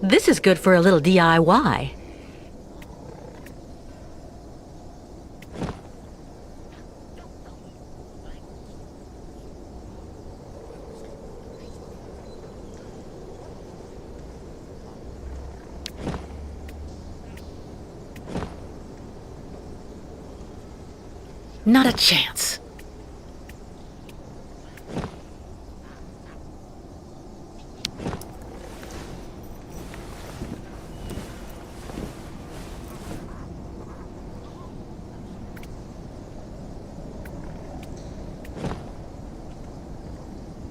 This is good for a little DIY. Not a chance.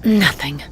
Nothing.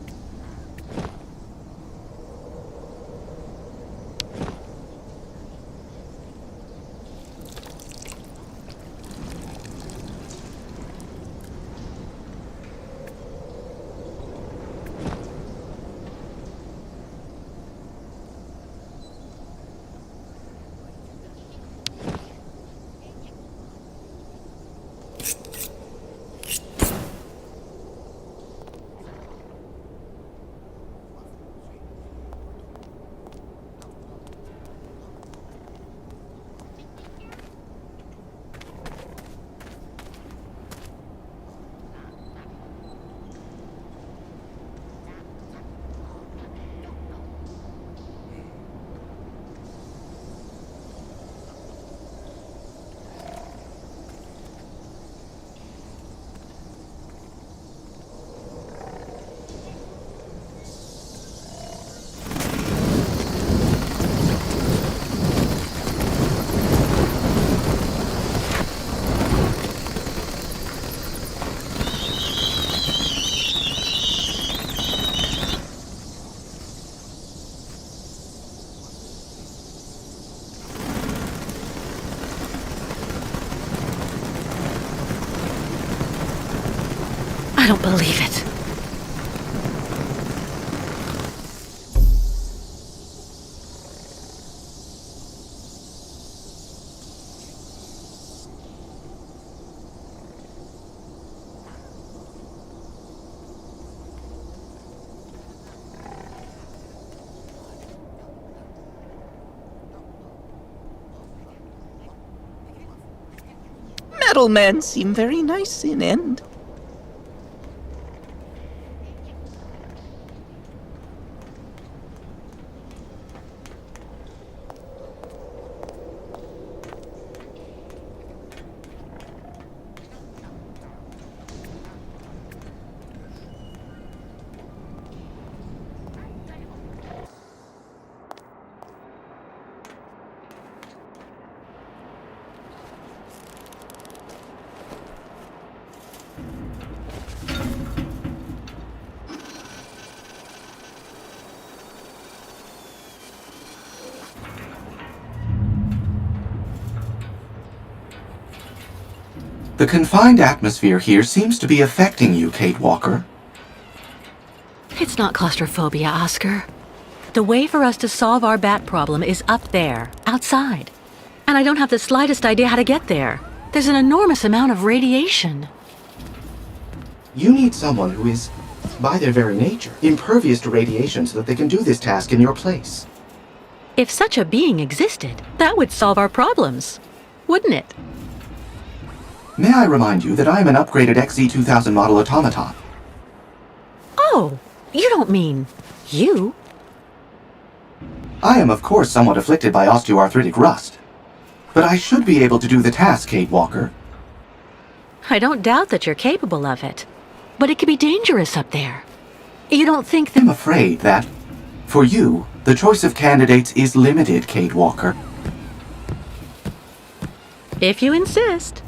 I don't believe it. Metal men seem very nice in end. The confined atmosphere here seems to be affecting you, Kate Walker. It's not claustrophobia, Oscar. The way for us to solve our bat problem is up there, outside. And I don't have the slightest idea how to get there. There's an enormous amount of radiation. You need someone who is, by their very nature, impervious to radiation so that they can do this task in your place. If such a being existed, that would solve our problems, wouldn't it? May I remind you that I am an upgraded XZ2000 model automaton? Oh, you don't mean you? I am, of course, somewhat afflicted by osteoarthritic rust. But I should be able to do the task, Kate Walker. I don't doubt that you're capable of it. But it could be dangerous up there. You don't think that— I'm afraid that, for you, the choice of candidates is limited, Kate Walker. If you insist.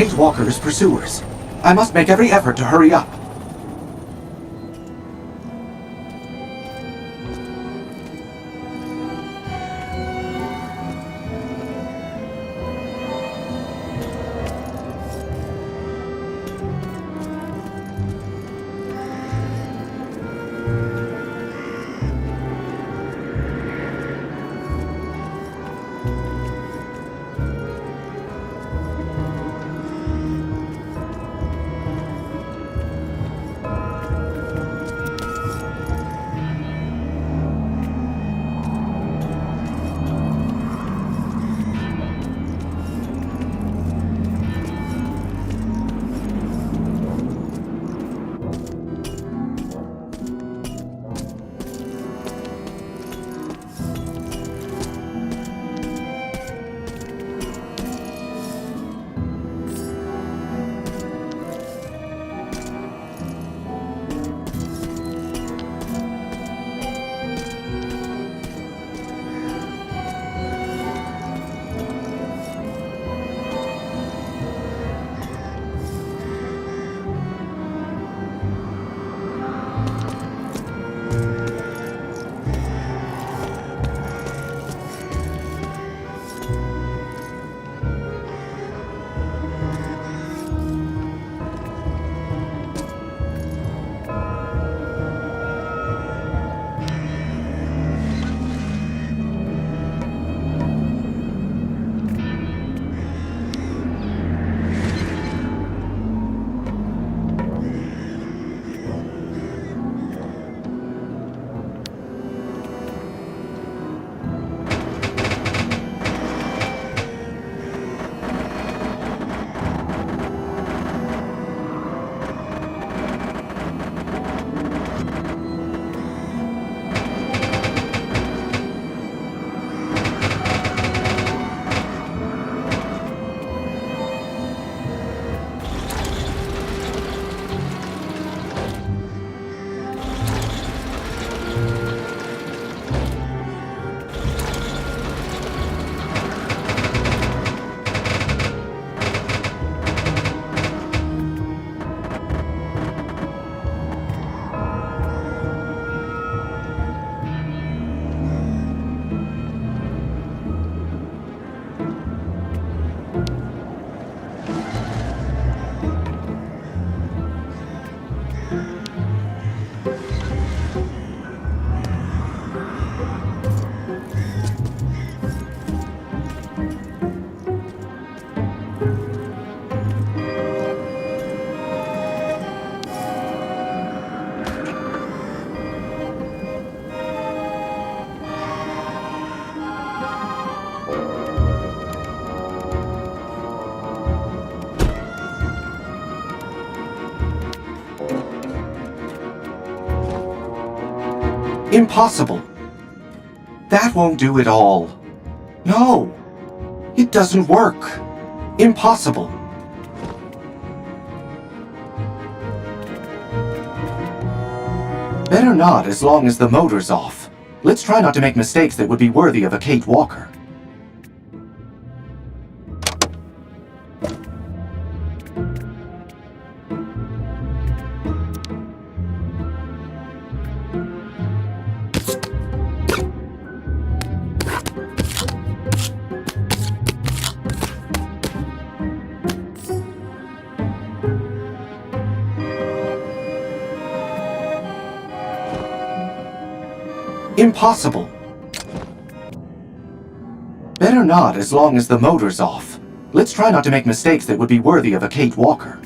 Kate Walker's pursuers. I must make every effort to hurry up. Impossible. That won't do it all. No. It doesn't work. Impossible. Better not as long as the motor's off. Let's try not to make mistakes that would be worthy of a Kate Walker. Impossible. Better not as long as the motor's off. Let's try not to make mistakes that would be worthy of a Kate Walker.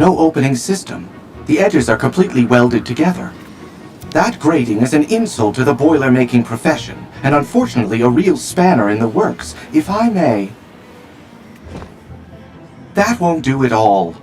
No opening system. The edges are completely welded together. That grating is an insult to the boiler-making profession, and unfortunately a real spanner in the works, if I may. That won't do at all.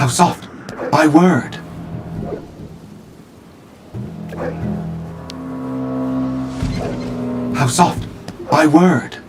How soft! My word! How soft! My word!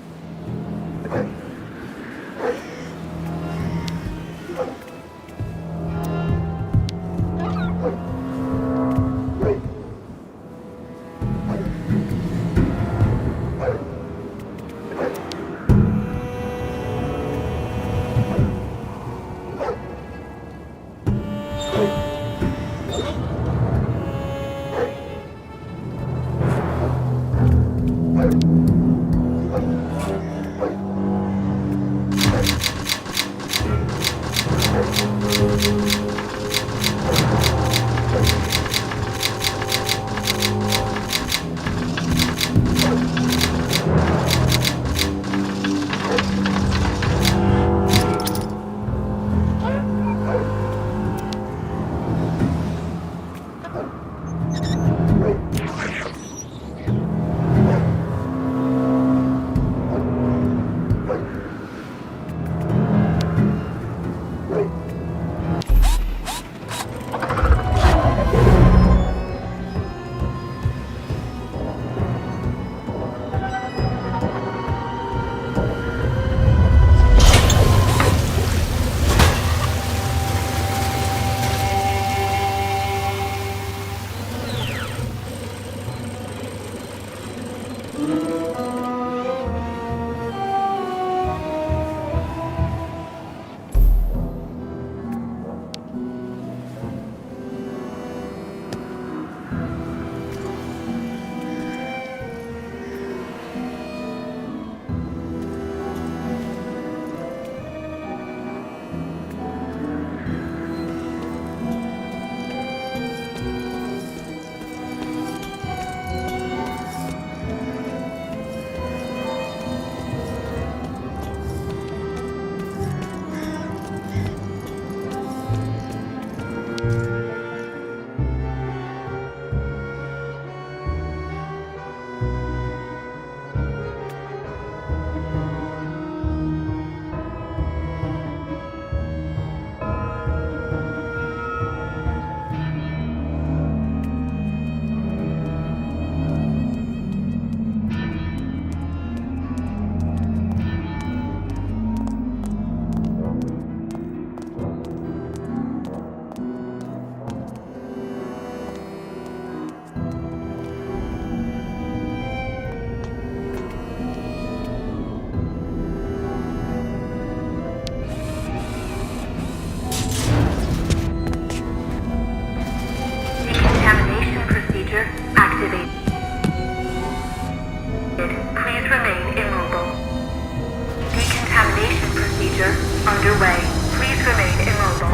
underway. Please remain immobile.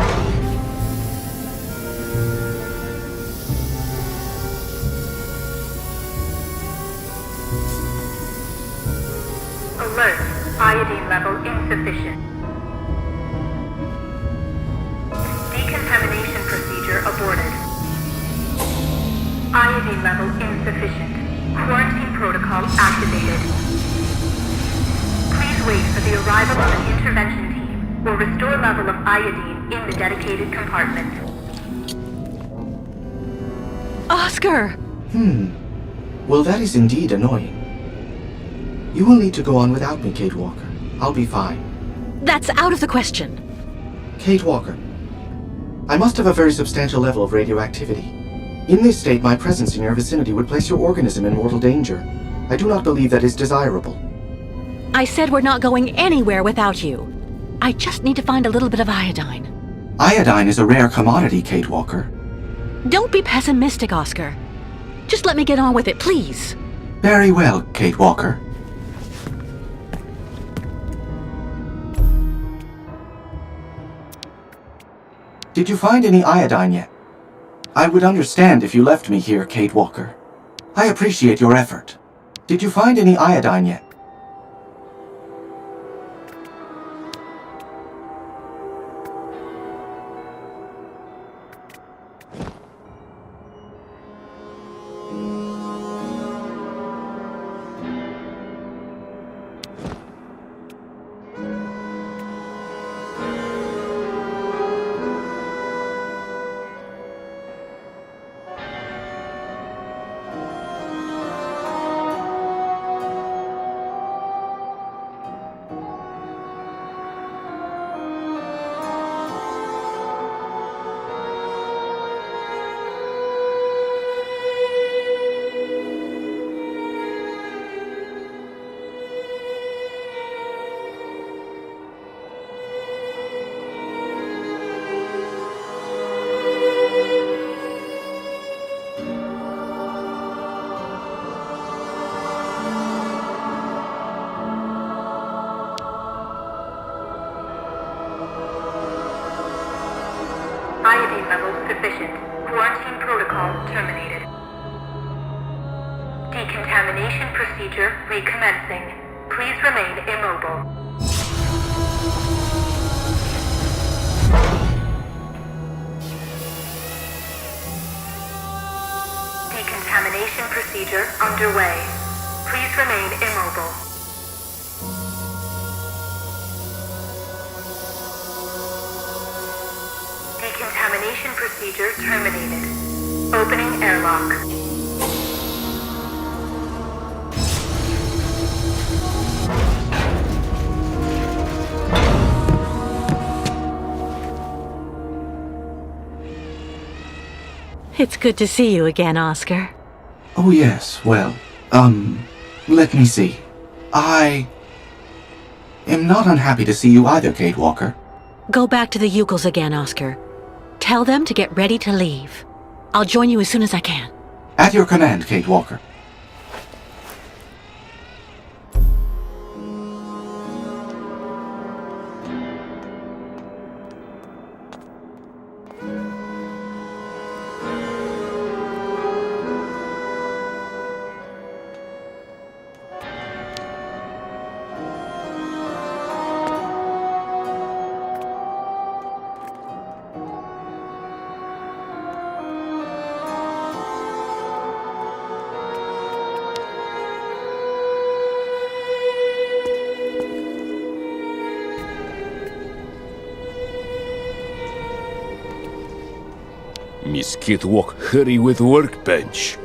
Alert. Iodine level insufficient. Decontamination procedure aborted. Iodine activated. Please wait for the arrival of an intervention team or restore level of iodine in the dedicated compartment. Oscar! Well, that is indeed annoying. You will need to go on without me, Kate Walker. I'll be fine. That's out of the question. Kate Walker, I must have a very substantial level of radioactivity. In this state, my presence in your vicinity would place your organism in mortal danger. I do not believe that is desirable. I said we're not going anywhere without you. I just need to find a little bit of iodine. Iodine is a rare commodity, Kate Walker. Don't be pessimistic, Oscar. Just let me get on with it, please. Very well, Kate Walker. Did you find any iodine yet? I would understand if you left me here, Kate Walker. I appreciate your effort. Did you find any iodine yet? Iodine levels sufficient. Quarantine protocol terminated. Decontamination procedure recommencing. Please remain immobile. Decontamination procedure underway. Please remain immobile. Decontamination procedure terminated. Opening airlock. It's good to see you again, Oscar. Oh yes, well, let me see. I am not unhappy to see you either, Kate Walker. Go back to the Youkols again, Oscar. Tell them to get ready to leave. I'll join you as soon as I can. At your command, Kate Walker. Miss Kate Walk, hurry with workbench.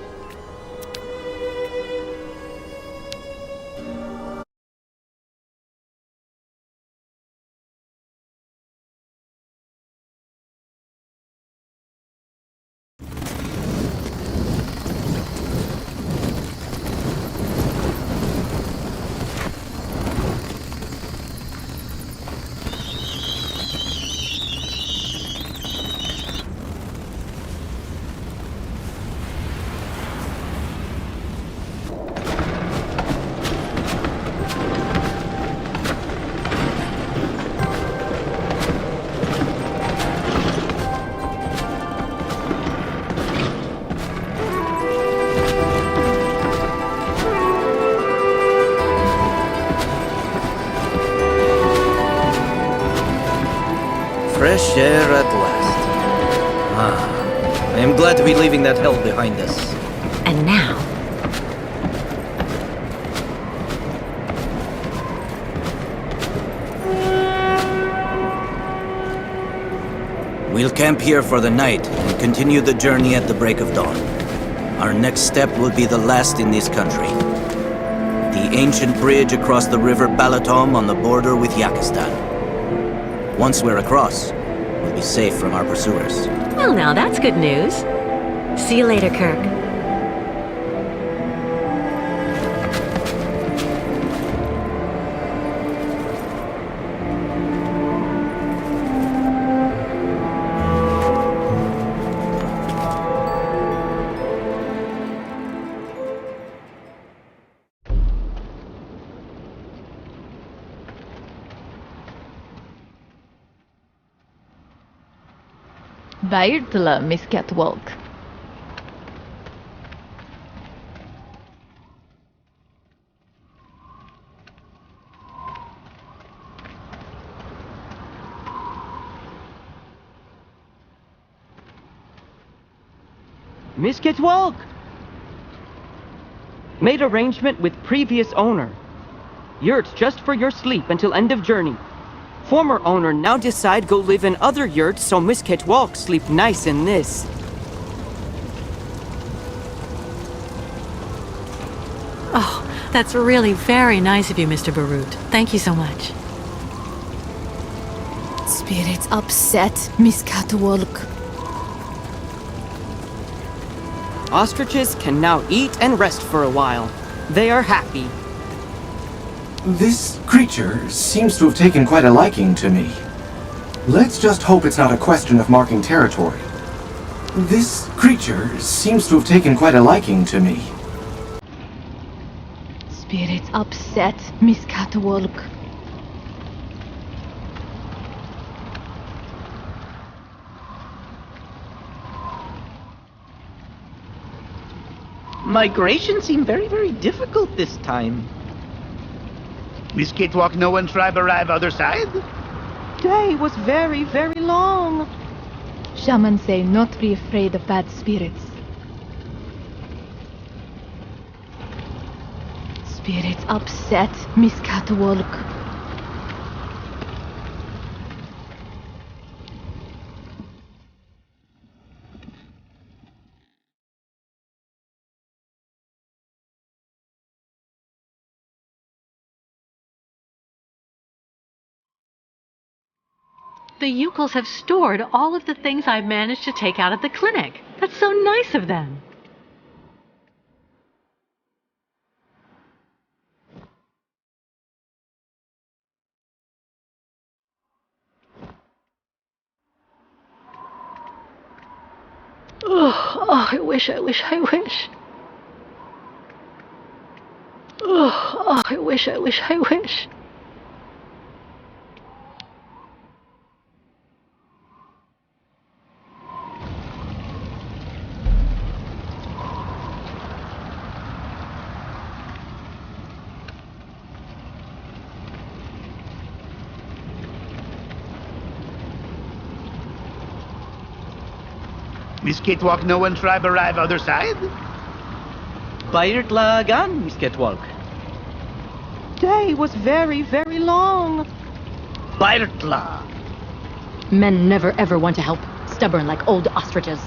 Fresh air at last. I am glad to be leaving that hell behind us. And now, We'll camp here for the night and continue the journey at the break of dawn. Our next step will be the last in this country. The ancient bridge across the river Balatom on the border with Yakistan. Once we're across, we'll be safe from our pursuers. Well, now that's good news. See you later, Kirk. Bairtla, Miss Catwalk. Miss Catwalk! Made arrangement with previous owner. Yurts just for your sleep until end of journey. Former owner now decide go live in other yurts so Miss Catwalk sleep nice in this. Oh, that's really very nice of you, Mr. Barut. Thank you so much. Spirits upset, Miss Catwalk. Ostriches can now eat and rest for a while. They are happy. This creature seems to have taken quite a liking to me. Let's just hope it's not a question of marking territory. This creature seems to have taken quite a liking to me. Spirits upset, Miss Catwalk. Migration seemed very difficult this time. Miss Catwalk, no one tribe arrive other side? Day was very long. Shaman say not be afraid of bad spirits. Spirits upset, Miss Catwalk. The Youkols have stored all of the things I've managed to take out of the clinic. That's so nice of them. Oh, I wish. Oh, I wish. Miss Catwalk, no one tribe arrive other side? Bairtla again, Miss Catwalk. Day was very long. Bairtla. Men never ever want to help. Stubborn like old ostriches.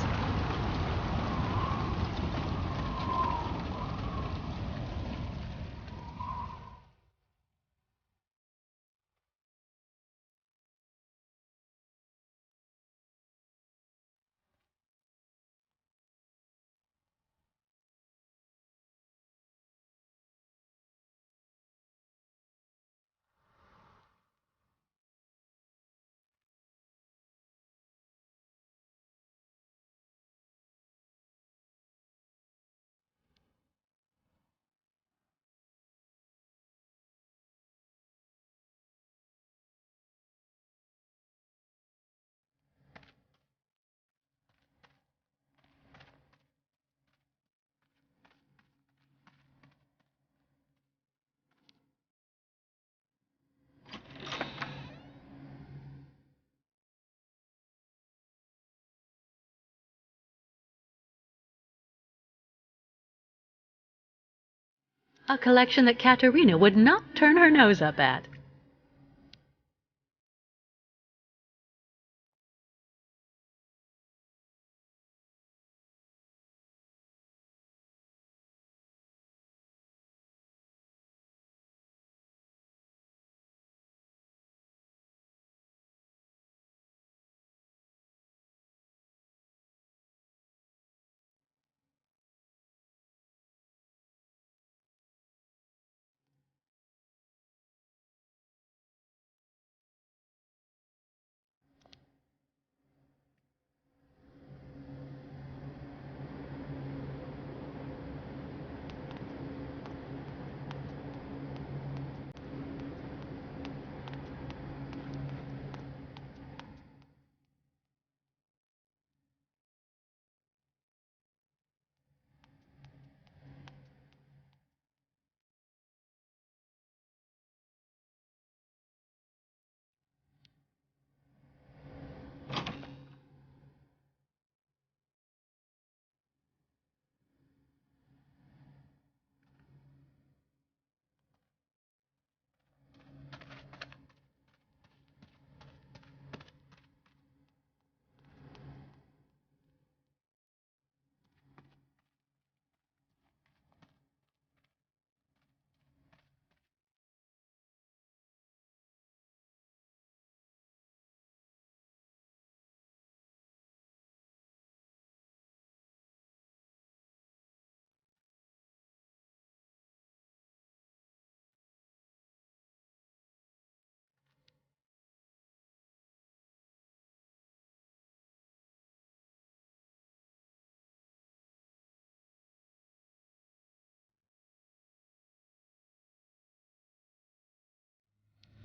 A collection that Katerina would not turn her nose up at.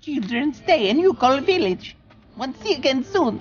Children's Day in Youkols village. Want to see you again soon.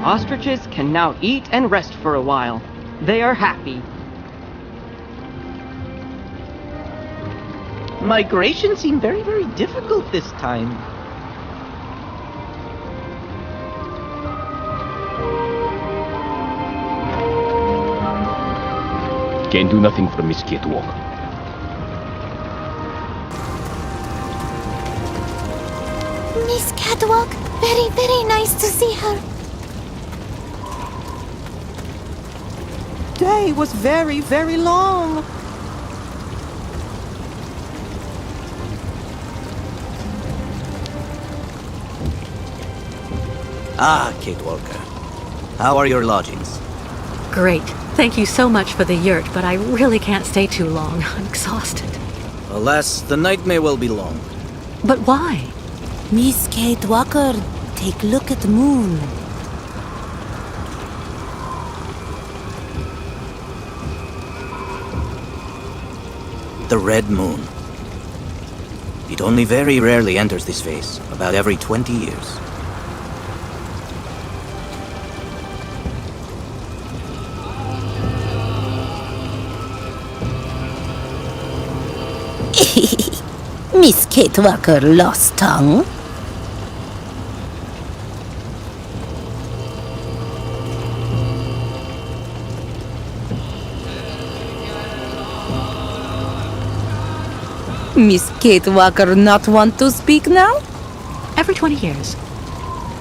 Ostriches can now eat and rest for a while. They are happy. Migration seemed very, very difficult this time. Can't do nothing for Miss Catwalk. Miss Catwalk, very, very nice to see her. Day was very, very long. Ah, Kate Walker. How are your lodgings? Great. Thank you so much for the yurt, but I really can't stay too long. I'm exhausted. Alas, the night may well be long. But why? Miss Kate Walker, take a look at the moon. The red moon. It only very rarely enters this phase, about every 20 years. Miss Kate Walker lost tongue? Miss Kate Walker not want to speak now? Every 20 years.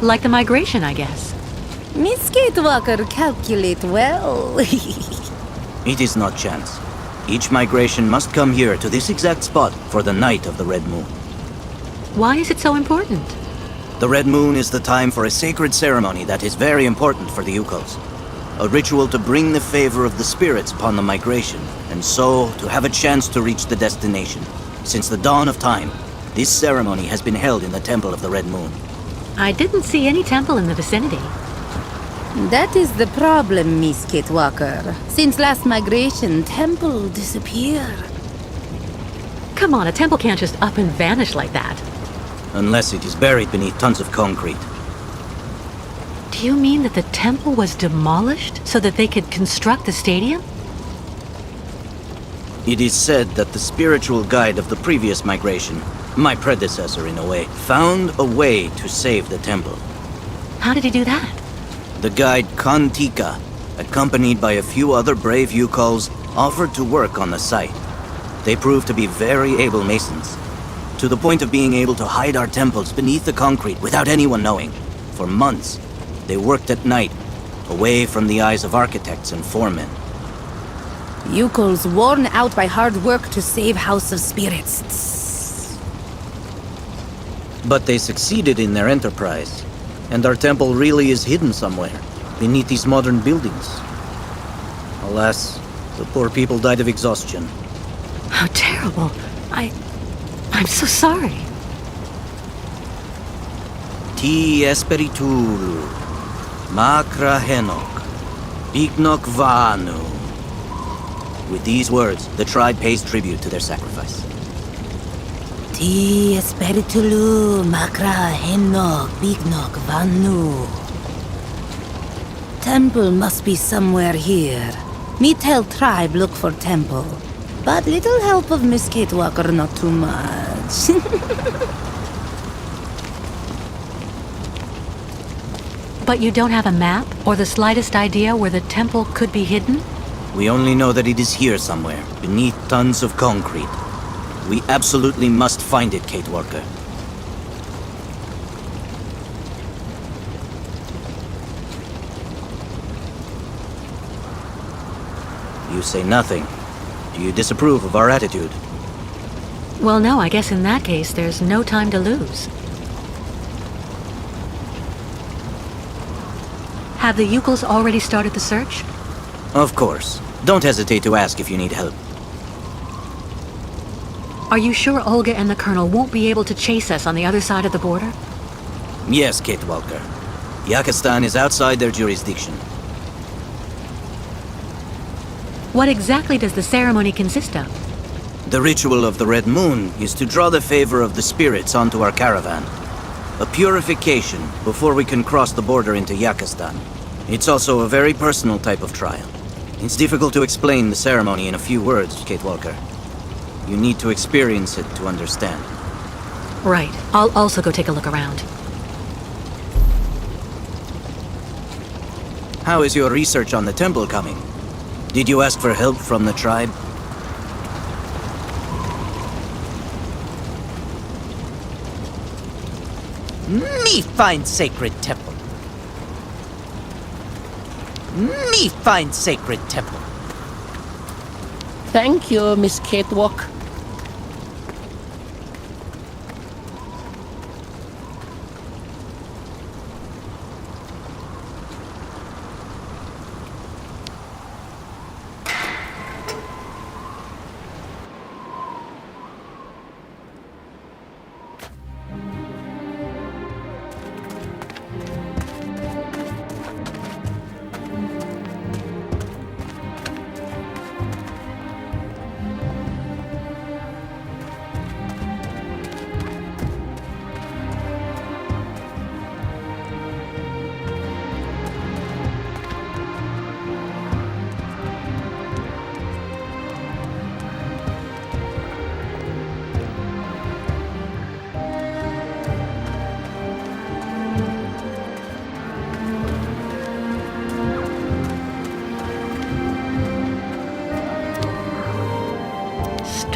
Like the migration, I guess. Miss Kate Walker calculate well. It is not chance. Each migration must come here to this exact spot for the night of the red moon. Why is it so important? The red moon is the time for a sacred ceremony that is very important for the Youkols. A ritual to bring the favor of the spirits upon the migration, and so to have a chance to reach the destination. Since the dawn of time, this ceremony has been held in the Temple of the Red Moon. I didn't see any temple in the vicinity. That is the problem, Miss Kate Walker. Since last migration, temple disappeared. Come on, a temple can't just up and vanish like that. Unless it is buried beneath tons of concrete. Do you mean that the temple was demolished so that they could construct the stadium? It is said that the spiritual guide of the previous migration, my predecessor in a way, found a way to save the temple. How did he do that? The guide Kantika, accompanied by a few other brave Youkols, offered to work on the site. They proved to be very able masons, to the point of being able to hide our temples beneath the concrete without anyone knowing. For months, they worked at night, away from the eyes of architects and foremen. Youkols worn out by hard work to save House of Spirits. But they succeeded in their enterprise, and our temple really is hidden somewhere, beneath these modern buildings. Alas, the poor people died of exhaustion. How terrible. I'm so sorry. Ti espiritul, makra henok, bignok vanu. With these words, the tribe pays tribute to their sacrifice. Ti espiritulu makra henok bignok vanu. Temple must be somewhere here. Me tell tribe look for temple. But little help of Miss Kate Walker, not too much. But you don't have a map or the slightest idea where the temple could be hidden? We only know that it is here somewhere, beneath tons of concrete. We absolutely must find it, Kate Walker. You say nothing. Do you disapprove of our attitude? Well, no, I guess in that case, there's no time to lose. Have the Youkols already started the search? Of course. Don't hesitate to ask if you need help. Are you sure Olga and the Colonel won't be able to chase us on the other side of the border? Yes, Kate Walker. Yakistan is outside their jurisdiction. What exactly does the ceremony consist of? The ritual of the Red Moon is to draw the favor of the spirits onto our caravan. A purification before we can cross the border into Yakistan. It's also a very personal type of trial. It's difficult to explain the ceremony in a few words, Kate Walker. You need to experience it to understand. Right. I'll also go take a look around. How is your research on the temple coming? Did you ask for help from the tribe? Me find sacred temple. Me find sacred temple. Thank you, Miss Catewalk.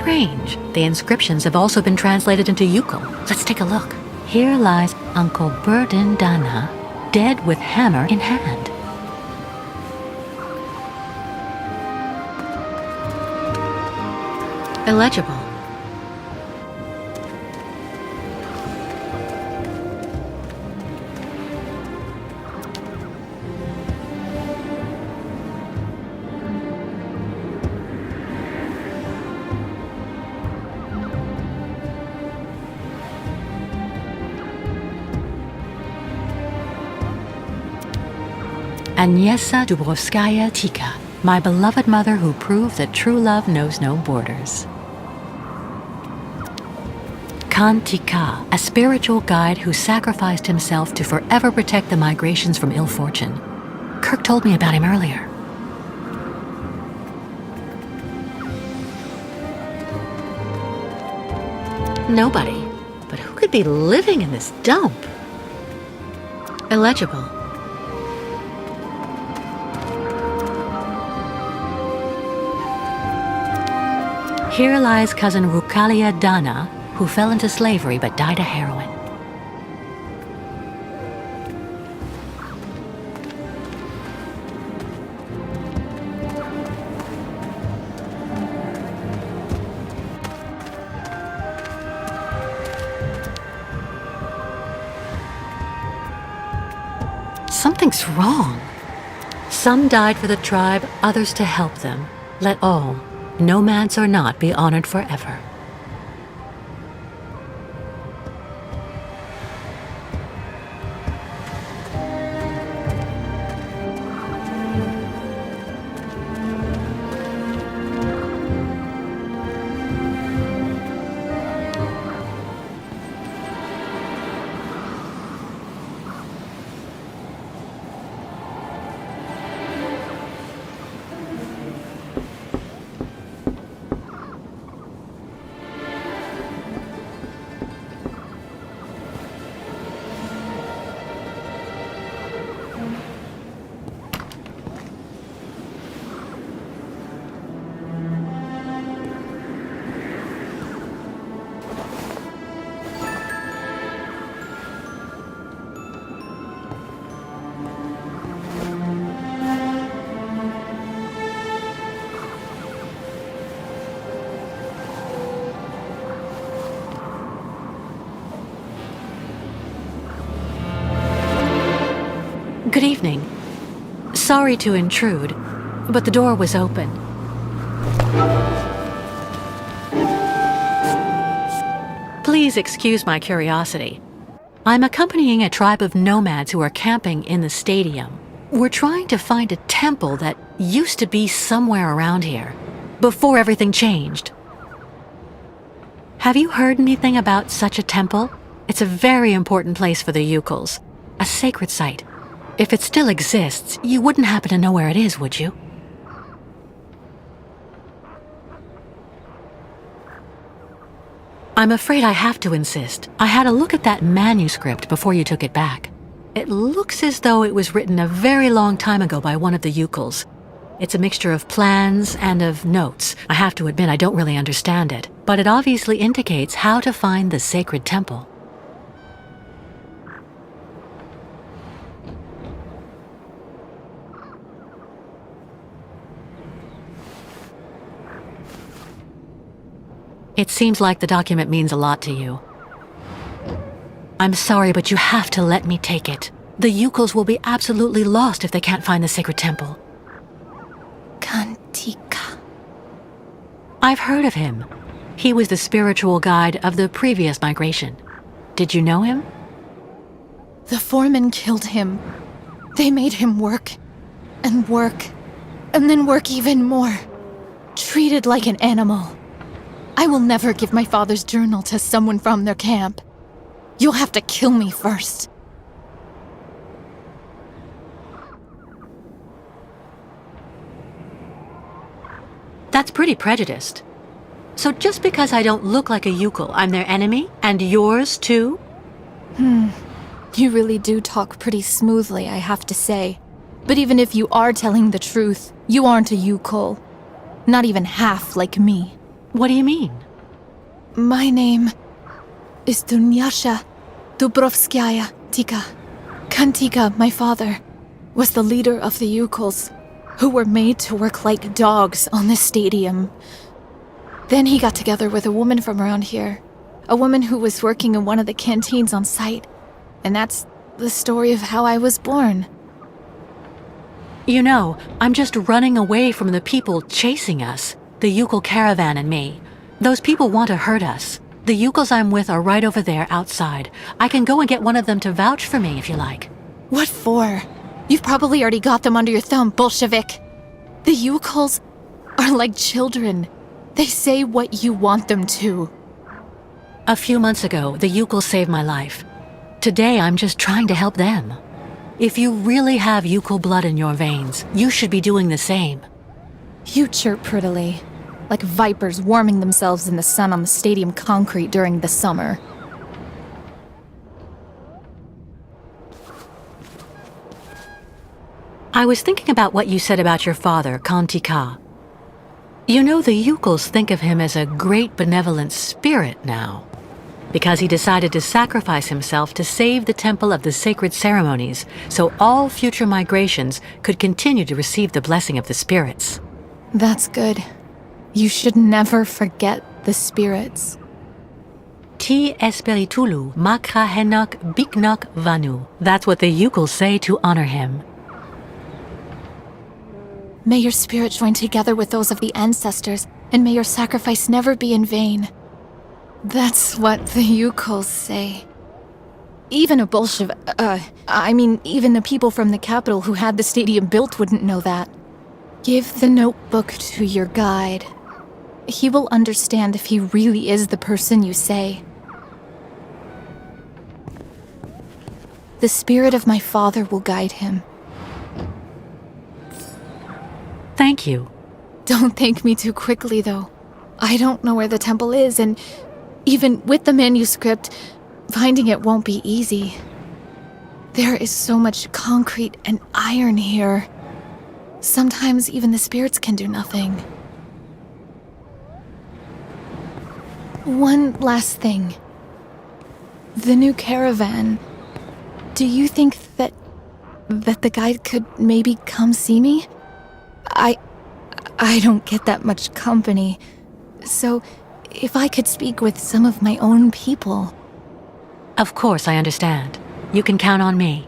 Strange. The inscriptions have also been translated into Youkol. Let's take a look. Here lies Uncle Burden Dana, dead with hammer in hand. Illegible. Agnieszka Dubrovskaya Tika, my beloved mother who proved that true love knows no borders. Khan Tika, a spiritual guide who sacrificed himself to forever protect the migrations from ill fortune. Kirk told me about him earlier. Nobody. But who could be living in this dump? Illegible. Here lies cousin Rukalia Dana, who fell into slavery but died of heroin. Something's wrong. Some died for the tribe, others to help them. Let all, nomads or not, be honored forever. Good evening. Sorry to intrude, but the door was open. Please excuse my curiosity. I'm accompanying a tribe of nomads who are camping in the stadium. We're trying to find a temple that used to be somewhere around here, before everything changed. Have you heard anything about such a temple? It's a very important place for the Youkols, a sacred site. If it still exists, you wouldn't happen to know where it is, would you? I'm afraid I have to insist. I had a look at that manuscript before you took it back. It looks as though it was written a very long time ago by one of the Youkols. It's a mixture of plans and of notes. I have to admit I don't really understand it, but it obviously indicates how to find the sacred temple. It seems like the document means a lot to you. I'm sorry, but you have to let me take it. The Youkols will be absolutely lost if they can't find the sacred temple. Kantika. I've heard of him. He was the spiritual guide of the previous migration. Did you know him? The foreman killed him. They made him work, and then work even more. Treated like an animal. I will never give my father's journal to someone from their camp. You'll have to kill me first. That's pretty prejudiced. So just because I don't look like a Youkol, I'm their enemy? And yours, too? You really do talk pretty smoothly, I have to say. But even if you are telling the truth, you aren't a Youkol. Not even half like me. What do you mean? My name is Dunyasha Dubrovskaya Tika. Kantika, my father, was the leader of the Youkols, who were made to work like dogs on this stadium. Then he got together with a woman from around here, a woman who was working in one of the canteens on site. And that's the story of how I was born. You know, I'm just running away from the people chasing us. The Youkol caravan and me. Those people want to hurt us. The Youkols I'm with are right over there outside. I can go and get one of them to vouch for me if you like. What for? You've probably already got them under your thumb, Bolshevik. The Youkols are like children. They say what you want them to. A few months ago, the Youkols saved my life. Today, I'm just trying to help them. If you really have Youkol blood in your veins, you should be doing the same. You chirp prettily, like vipers warming themselves in the sun on the stadium concrete during the summer. I was thinking about what you said about your father, Kantika. You know, the Youkols think of him as a great benevolent spirit now, because he decided to sacrifice himself to save the temple of the sacred ceremonies, so all future migrations could continue to receive the blessing of the spirits. That's good. You should never forget the spirits. Ti espiritulu makra henok biknok vanu. That's what the Youkols say to honor him. May your spirit join together with those of the ancestors, and may your sacrifice never be in vain. That's what the Youkols say. Even a Bolshevik, even the people from the capital who had the stadium built wouldn't know that. Give the notebook to your guide. He will understand if he really is the person you say. The spirit of my father will guide him. Thank you. Don't thank me too quickly, though. I don't know where the temple is, and even with the manuscript, finding it won't be easy. There is so much concrete and iron here. Sometimes even the spirits can do nothing. One last thing. The new caravan. Do you think that the guide could maybe come see me? I don't get that much company. So, if I could speak with some of my own people. Of course, I understand. You can count on me.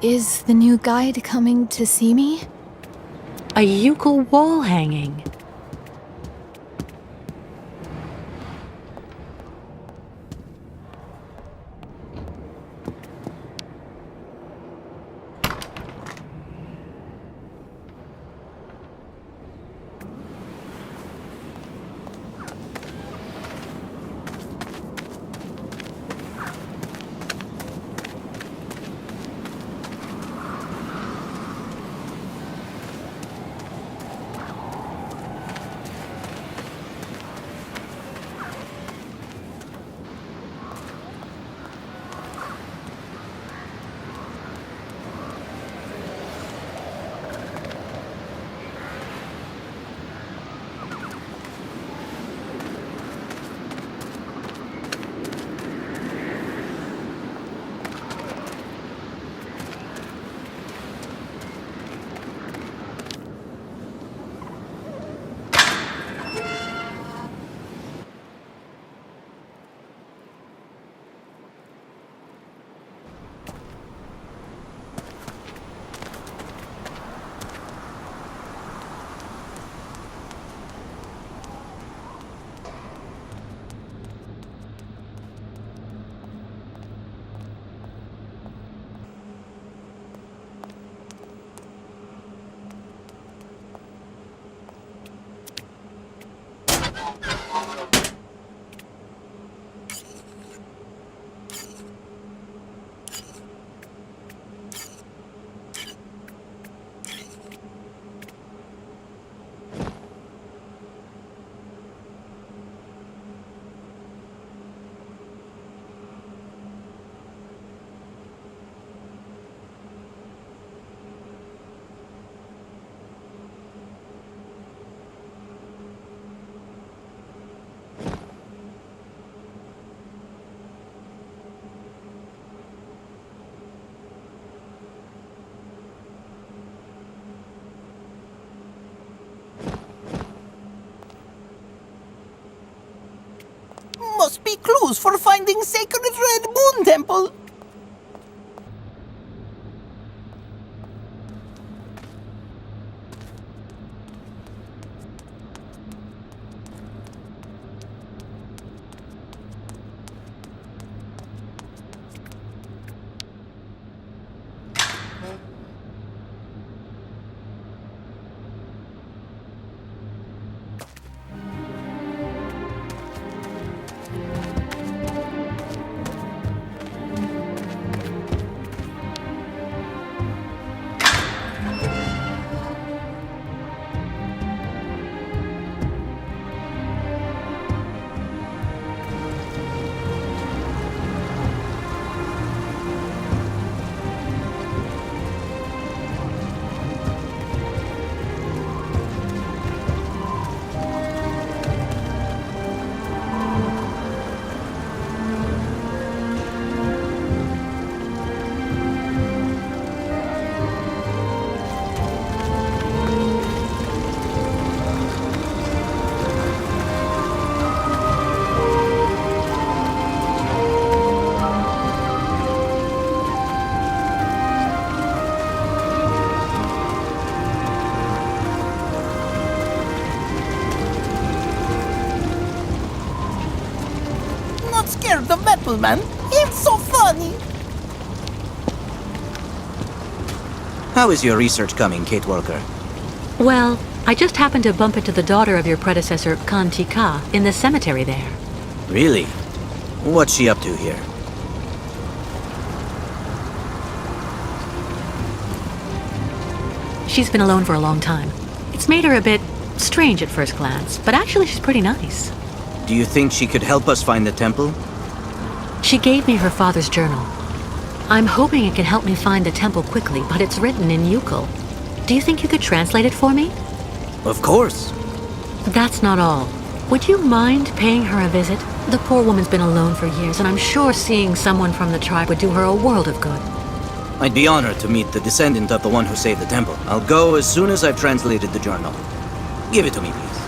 Is the new guide coming to see me? A Youkol wall hanging. Must be clues for finding Sacred Red Moon Temple. Scared the metal man. He's so funny. How is your research coming, Kate Walker? Well, I just happened to bump into the daughter of your predecessor, Kantika, in the cemetery there. Really? What's she up to here? She's been alone for a long time. It's made her a bit strange at first glance, but actually she's pretty nice. Do you think she could help us find the temple? She gave me her father's journal. I'm hoping it can help me find the temple quickly, but it's written in Youkol. Do you think you could translate it for me? Of course. That's not all. Would you mind paying her a visit? The poor woman's been alone for years, and I'm sure seeing someone from the tribe would do her a world of good. I'd be honored to meet the descendant of the one who saved the temple. I'll go as soon as I've translated the journal. Give it to me, please.